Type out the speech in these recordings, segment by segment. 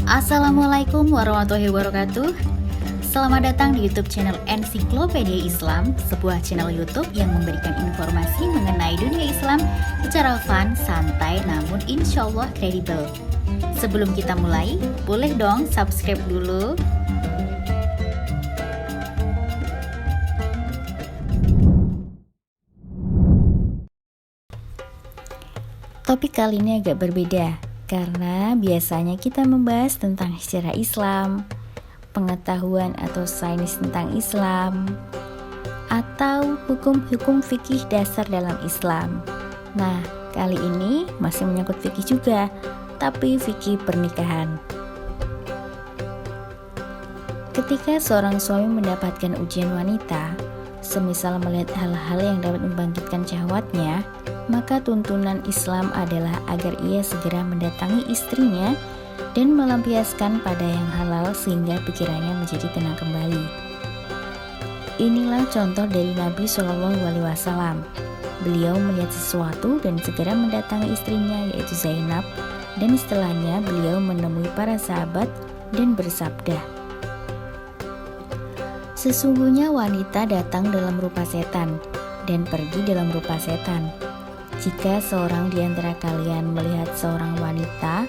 Assalamualaikum warahmatullahi wabarakatuh. Selamat datang di YouTube channel Ensiklopedia Islam, sebuah channel YouTube yang memberikan informasi mengenai dunia Islam secara fun, santai, namun insya Allah kredibel. Sebelum kita mulai, boleh dong subscribe dulu. Topik kali ini agak berbeda, karena biasanya kita membahas tentang sejarah Islam, pengetahuan atau sains tentang Islam, atau hukum-hukum fikih dasar dalam Islam. Nah, kali ini masih menyangkut fikih juga, tapi fikih pernikahan. Ketika seorang suami mendapatkan ujian wanita, semisal melihat hal-hal yang dapat membangkitkan syahwatnya, maka tuntunan Islam adalah agar ia segera mendatangi istrinya dan melampiaskan pada yang halal sehingga pikirannya menjadi tenang kembali. Inilah contoh dari Nabi Shallallahu Alaihi Wasallam. Beliau melihat sesuatu dan segera mendatangi istrinya, yaitu Zainab, dan setelahnya beliau menemui para sahabat dan bersabda, "Sesungguhnya wanita datang dalam rupa setan dan pergi dalam rupa setan. Jika seorang di antara kalian melihat seorang wanita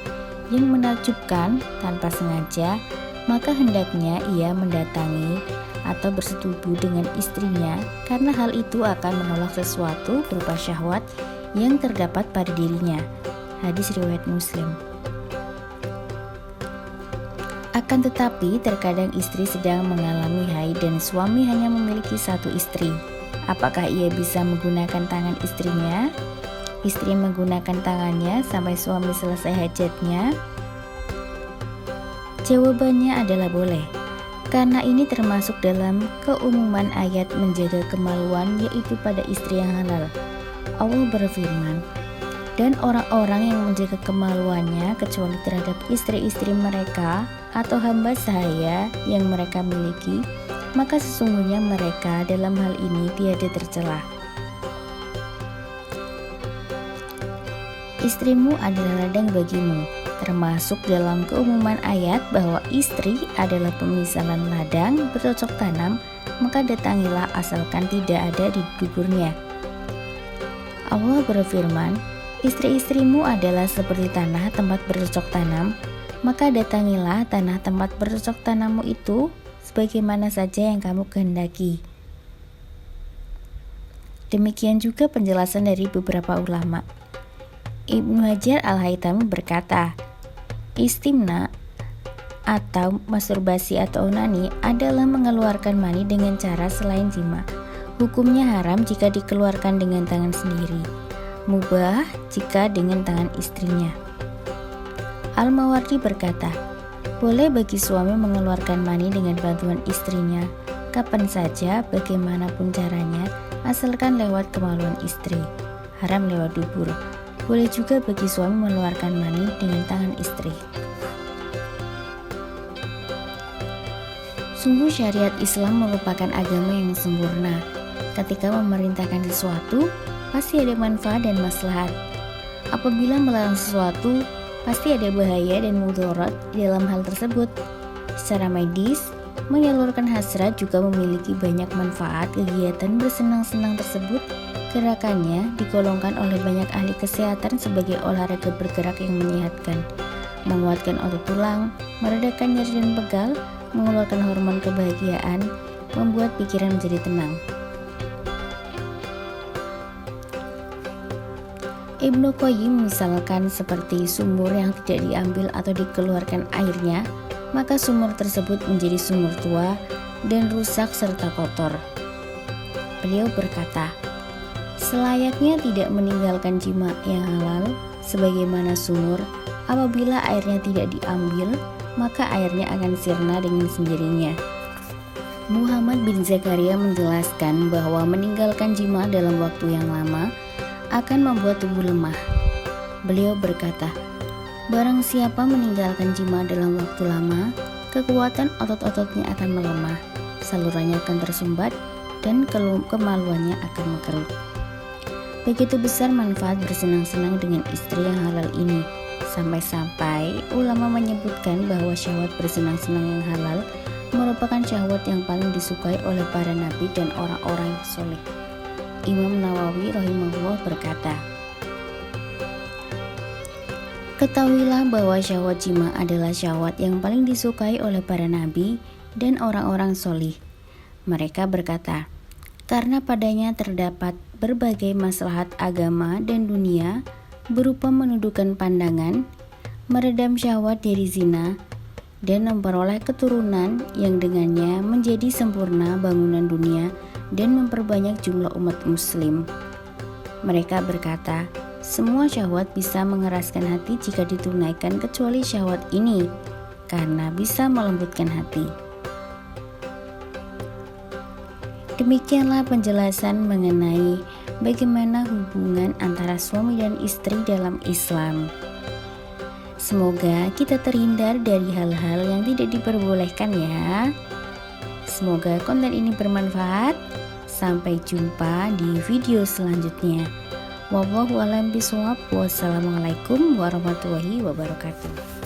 yang menakjubkan tanpa sengaja, maka hendaknya ia mendatangi atau bersetubuh dengan istrinya, karena hal itu akan menolak sesuatu berupa syahwat yang terdapat pada dirinya." Hadis riwayat Muslim. Akan tetapi, terkadang istri sedang mengalami haid dan suami hanya memiliki satu istri. Apakah ia bisa menggunakan tangan istrinya? Istri menggunakan tangannya sampai suami selesai hajatnya? Jawabannya adalah boleh, karena ini termasuk dalam keumuman ayat menjaga kemaluan, yaitu pada istri yang halal. Allah berfirman, "Dan orang-orang yang menjaga kemaluannya kecuali terhadap istri-istri mereka atau hamba sahaya yang mereka miliki, maka sesungguhnya mereka dalam hal ini tiada tercela." Istrimu adalah ladang bagimu, termasuk dalam keumuman ayat bahwa istri adalah pemisalan ladang bercocok tanam, maka datangilah asalkan tidak ada di duburnya. Allah berfirman, "Istri-istrimu adalah seperti tanah tempat bercocok tanam, maka datangilah tanah tempat bercocok tanammu itu sebagaimana saja yang kamu kehendaki." Demikian juga penjelasan dari beberapa ulama. Ibnu Hajar Al-Haytami berkata, istimna atau masturbasi atau onani adalah mengeluarkan mani dengan cara selain jima. Hukumnya haram jika dikeluarkan dengan tangan sendiri, mubah jika dengan tangan istrinya. Al-Mawardi berkata, boleh bagi suami mengeluarkan mani dengan bantuan istrinya kapan saja, bagaimanapun caranya, asalkan lewat kemaluan istri. Haram lewat dubur. Boleh juga bagi suami mengeluarkan mani dengan tangan istri. Sungguh syariat Islam merupakan agama yang sempurna. Ketika memerintahkan sesuatu, pasti ada manfaat dan maslahat. Apabila melarang sesuatu, pasti ada bahaya dan mudarat dalam hal tersebut. Secara medis, menyalurkan hasrat juga memiliki banyak manfaat. Kegiatan bersenang-senang tersebut gerakannya digolongkan oleh banyak ahli kesehatan sebagai olahraga bergerak yang menyehatkan, menguatkan otot tulang, meredakan nyeri dan pegal, mengeluarkan hormon kebahagiaan, membuat pikiran menjadi tenang. Ibnu Qayyim misalkan seperti sumur yang tidak diambil atau dikeluarkan airnya, maka sumur tersebut menjadi sumur tua dan rusak serta kotor. Beliau berkata, selayaknya tidak meninggalkan jima yang halal, sebagaimana sumur, apabila airnya tidak diambil, maka airnya akan sirna dengan sendirinya. Muhammad bin Zakaria menjelaskan bahwa meninggalkan jima dalam waktu yang lama akan membuat tubuh lemah. Beliau berkata, barang siapa meninggalkan jima dalam waktu lama, kekuatan otot-ototnya akan melemah, salurannya akan tersumbat, dan kemaluannya akan mengerut. Begitu besar manfaat bersenang-senang dengan istri yang halal ini, Sampai-sampai ulama menyebutkan bahwa syahwat bersenang-senang yang halal merupakan syahwat yang paling disukai oleh para nabi dan orang-orang yang soleh. Imam Nawawi rahimahullah berkata, ketahuilah bahwa syahwat jima adalah syahwat yang paling disukai oleh para nabi dan orang-orang soleh. Mereka berkata, karena padanya terdapat berbagai maslahat agama dan dunia berupa menundukkan pandangan, meredam syahwat dari zina, dan memperoleh keturunan yang dengannya menjadi sempurna bangunan dunia dan memperbanyak jumlah umat muslim. Mereka berkata, semua syahwat bisa mengeraskan hati jika ditunaikan kecuali syahwat ini, karena bisa melembutkan hati. Demikianlah penjelasan mengenai bagaimana hubungan antara suami dan istri dalam Islam. Semoga kita terhindar dari hal-hal yang tidak diperbolehkan ya. Semoga konten ini bermanfaat. Sampai jumpa di video selanjutnya. Wallahu a'lam bishawab. Wassalamualaikum warahmatullahi wabarakatuh.